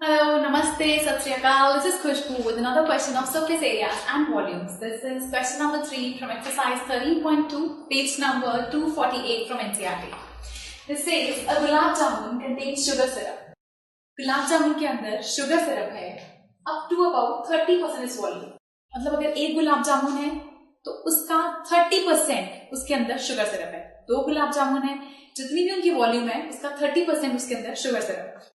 Hello, Namaste, Sat Sri Akal. This is Khushbu with another question of surface areas and volumes. This is question number 3 from exercise 13.2, page number 248 from NCERT. This says a gulab jamun contains sugar syrup. Gulab jamun के अंदर sugar syrup है up to about 30% इस volume. मतलब अगर एक गुलाब जामुन है तो उसका 30% उसके अंदर शुगर सिरप है. दो गुलाब जामुन है, जितनी भी उनकी वॉल्यूम है उसका 30% उसके अंदर शुगर सिरप है.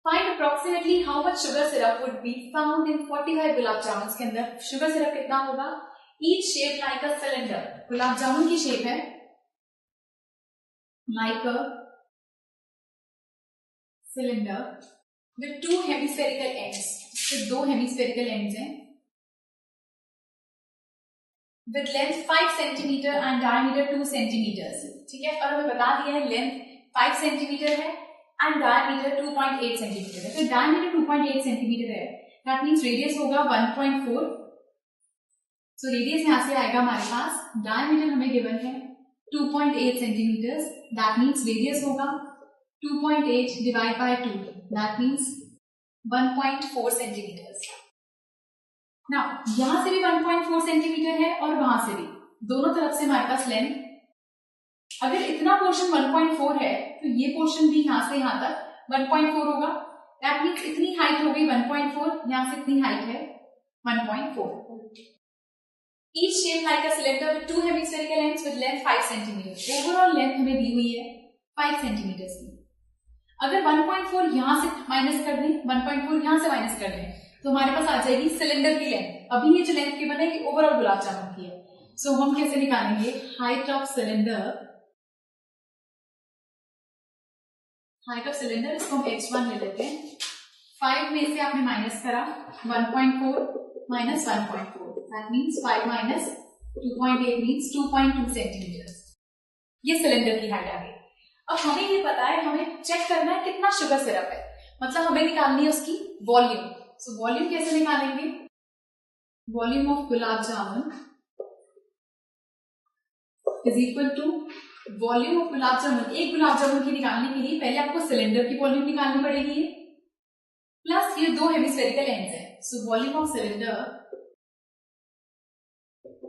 Find approximately how much sugar syrup would be found in 45 gulab jamun के अंदर. शुगर सिरप कितना होगा? Each shaped like a cylinder. Gulab jamun की शेप है like a cylinder with two hemispherical ends. इसके दो hemispherical ends हैं. With length 5 centimeter and diameter 2 centimeters. ठीक है, और हमें बता दिया है length 5 centimeter है and diameter 2.8 centimeter है. तो diameter 2.8 centimeter है, that means radius होगा 1.4. So radius यहाँ से आएगा हमारे पास. diameter हमें given है 2.8 centimeters. That means radius होगा 2.8 divided by 2. That means 1.4 centimeters. Now यहाँ से भी 1.4 centimeter है और वहां से भी, दोनों तरफ से हमारे पास लेंथ. अगर इतना पोर्शन 1.4 है तो ये पोर्शन भी यहाँ से यहाँ तक 1.4 होगा. दैट मीन्स इतनी हाइट हो गई 1.4, यहाँ से इतनी हाइट है 1.4. Each shaped like a cylinder with two hemispherical ends with length 5 centimeters. Overall length हमें दी हुई है 5 सेंटीमीटर की. अगर 1.4 यहाँ से माइनस कर दें, 1.4 यहाँ से माइनस कर दें, तो हमारे पास आ जाएगी सिलेंडर की लेंथ. अभी ये जो लेंथ की बनेगी ओवरऑल गुलाब जामुन की है. सो हम कैसे निकालेंगे? Height of cylinder, height of cylinder इसको हम h1 ले लेते हैं. 5 में से आपने माइनस करा 1.4 minus 1.4, that means 5 minus 2.8 means 2.2 centimetre. ये सिलेंडर की हाइट आ गई. अब हमें ये पता है, हमें चेक करना है कितना शुगर सिरप है, मतलब हमें निकालनी है उसकी वॉल्यूम. सो वॉल्यूम कैसे निकालेंगे? Volume of gulab jamun is equal to volume of gulab jamun. एक गुलाब जामुन की निकालने के लिए पहले आपको सिलेंडर की वॉल्यूम निकालनी पड़ेगी, प्लस ये दो हेमिस्फेरिकल एंड्स है. So volume of cylinder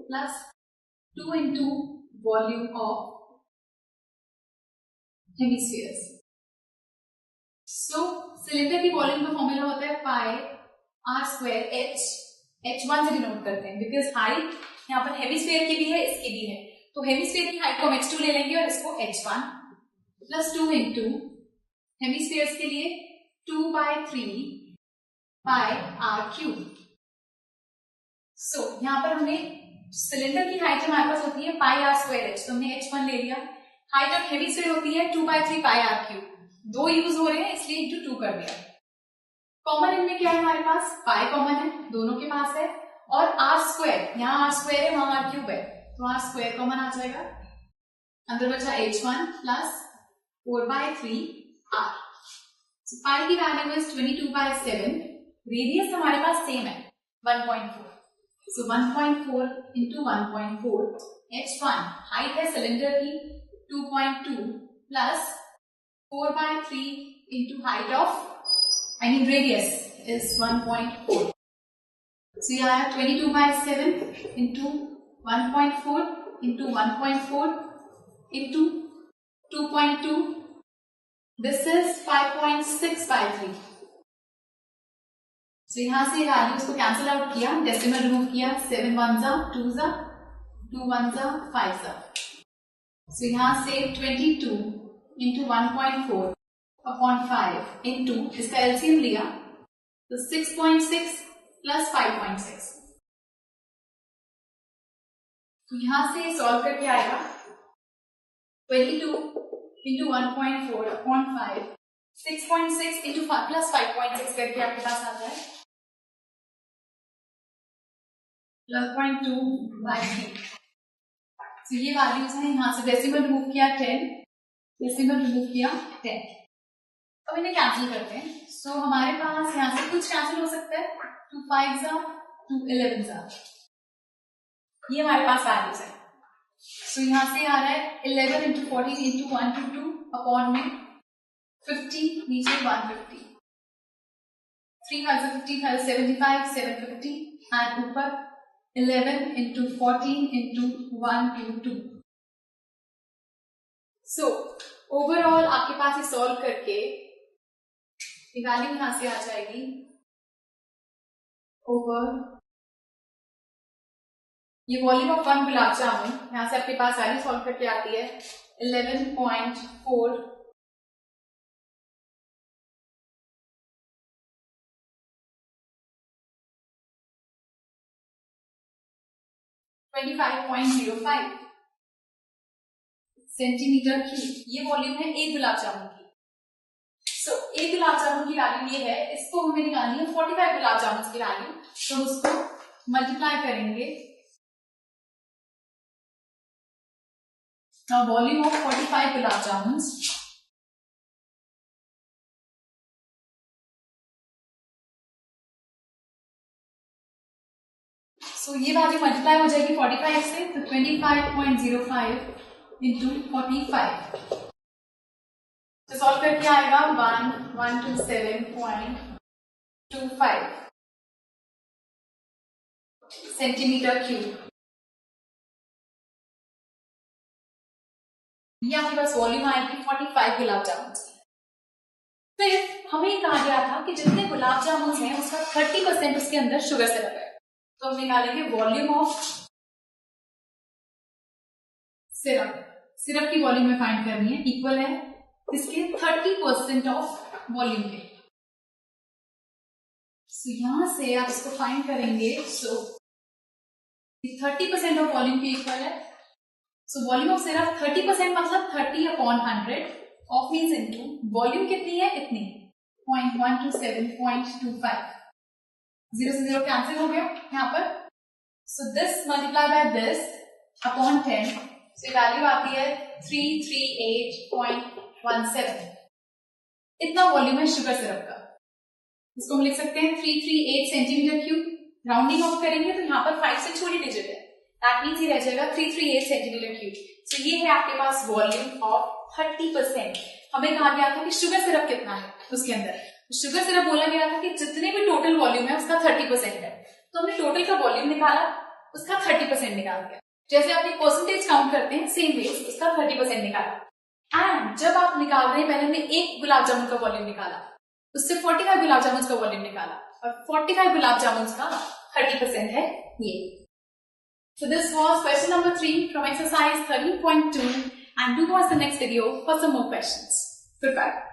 plus 2 into volume of hemispheres. So cylinder की वॉल्यूम का फॉर्मूला होता है पाई आर स्क्वायर एच. h1 से डिनोट करते हैं बिकॉज हाइट यहाँ पर हेमिस्फीयर की भी है, इसकी भी है. तो हेमिस्फीयर की हाइट को हम h2 ले लेंगे और इसको h1 प्लस 2 इंटू हेमिस्फीयर्स के लिए 2/3 पाई आर क्यूब. सो यहाँ पर हमने सिलेंडर की हाइट हमारे पास होती है पाई आर स्क्वायर एच, तो हमने h1 ले लिया. हाइट ऑफ हेमिस्फीयर होती है 2/3 पाई आर क्यूब. दो यूज हो रहे हैं इसलिए इंटू 2 कर दिया. कॉमन इनमें क्या है हमारे पास? पाई कॉमन है, दोनों के पास है, और आर स्क्वायर, यहाँ आर स्क्वायर है वहां आर क्यूब है, तो आर स्क्वायर कॉमन आ जाएगा. अंदर बचा h1 प्लस 4/3 आर. पाई की वैल्यू इज 22/7. रेडियस हमारे पास सेम है 1.4. सो 1.4 इंटू 1.4 h1 हाइट है सिलेंडर की 2.2 plus 4/3 into height of, radius is 1.4. So you have 22/7 into 1.4 into 1.4 into 2.2. This is 5.6/3. So यहाँ से वैल्यूज को कैंसिल आउट किया, डेसिमल रिमूव किया. 7 1 जा 2 जा 2 1 जा 5 जा. So यहाँ से 22 into 1.4 upon 5 into इसका एलसीएम लिया तो 6.6 प्लस 5.6. तो यहां से सॉल्व करके आएगा 22 into 1.4 upon 5, 6.6 into 5 प्लस 5.6 करके आपके पास आता है 12.2/3. तो ये वैल्यूज हैं. यहाँ से डेसिमल रिमूव किया 10, डेसिमल रिमूव किया 10. अब इन्हें कैंसिल करते हैं. सो हमारे पास यहाँ से कुछ कैंसिल हो सकता है. 2 5 जा 2 11 जा, ये हमारे पास वैल्यूज है. सो यहाँ से आ रहा है 11 इंटू 14 इंटू 1 to 2 अपॉन में 50, नीचे 150. 3 75, 750 एंड ऊपर 11 into 14 into 1 into 2. So overall आपके पास ये सॉल्व करके वैल्यू यहां से आ जाएगी ओवर ये वॉल्यूम ऑफ 1 गुलाब जामुन, यहां से आपके पास वैल्यू सॉल्व करके आती है 11.4 25.05 सेंटीमीटर क्यूब। ये वॉल्यूम है एक गुलाब जामुन की। सो एक गुलाब जामुन की वैल्यू ये है, इसको हमें निकालनी है 45 गुलाब जामुन की वैल्यू, तो उसको मल्टीप्लाई करेंगे। Now volume of 45 gulab jamun, सो ये वैल्यू मल्टीप्लाई हो जाएगी 45 से, तो 25.05 इंटू 45, तो सॉल्व करके आएगा 1127.25 सेंटीमीटर क्यूब। ये आपके पास वॉल्यूम आएगी 45 गुलाब जामुन की। फिर हमें ये कहा गया था कि जितने गुलाब जामुन हैं उसका 30% उसके अंदर शुगर सिरप है, तो हम निकालेंगे वॉल्यूम ऑफ सिरप। सिरप की वॉल्यूम में फाइंड करनी है, इक्वल है इसके 30% ऑफ वॉल्यूम के। सो यहां से आप इसको फाइंड करेंगे, सो 30% ऑफ वॉल्यूम के इक्वल है। सो वॉल्यूम ऑफ सिरप 30% मतलब 30/100 ऑफ मीन्स इनटू वॉल्यूम कितनी है इतनी 0.127.25, 0 से 0 कैंसिल हो गया यहाँ पर। So this multiply by this upon 10, so value आती है 338.17। इतना वॉल्यूम है शुगर सिरप का। इसको हम लिख सकते हैं 338 सेंटीमीटर क्यूब। राउंडिंग ऑफ करेंगे तो यहाँ पर 5 से छोटी डिजिट है, दैट मीन्स ये रह जाएगा 338 सेंटीमीटर क्यूब। सो ये है आपके पास वॉल्यूम ऑफ 30%। हमें कहा गया था कि शुगर सिरप कितना है उसके अंदर, शुगर सिरप बोला गया था कि जितने भी टोटल वॉल्यूम है उसका 30% है, तो हमने टोटल का वॉल्यूम निकाला, उसका 30% निकाल दिया। जैसे आप एक परसेंटेज काउंट करते हैं सेम वे उसका 30% निकाला। एंड जब आप निकाल रहे हैं, पहले हमने एक गुलाब जामुन का वॉल्यूम निकाला, उससे 45 गुलाब जामुन का वॉल्यूम निकाला, और 45 गुलाब जामुन का 30% है ये। So this was question number 3 from exercise 13.2, and do watch the next video for some more questions. Goodbye.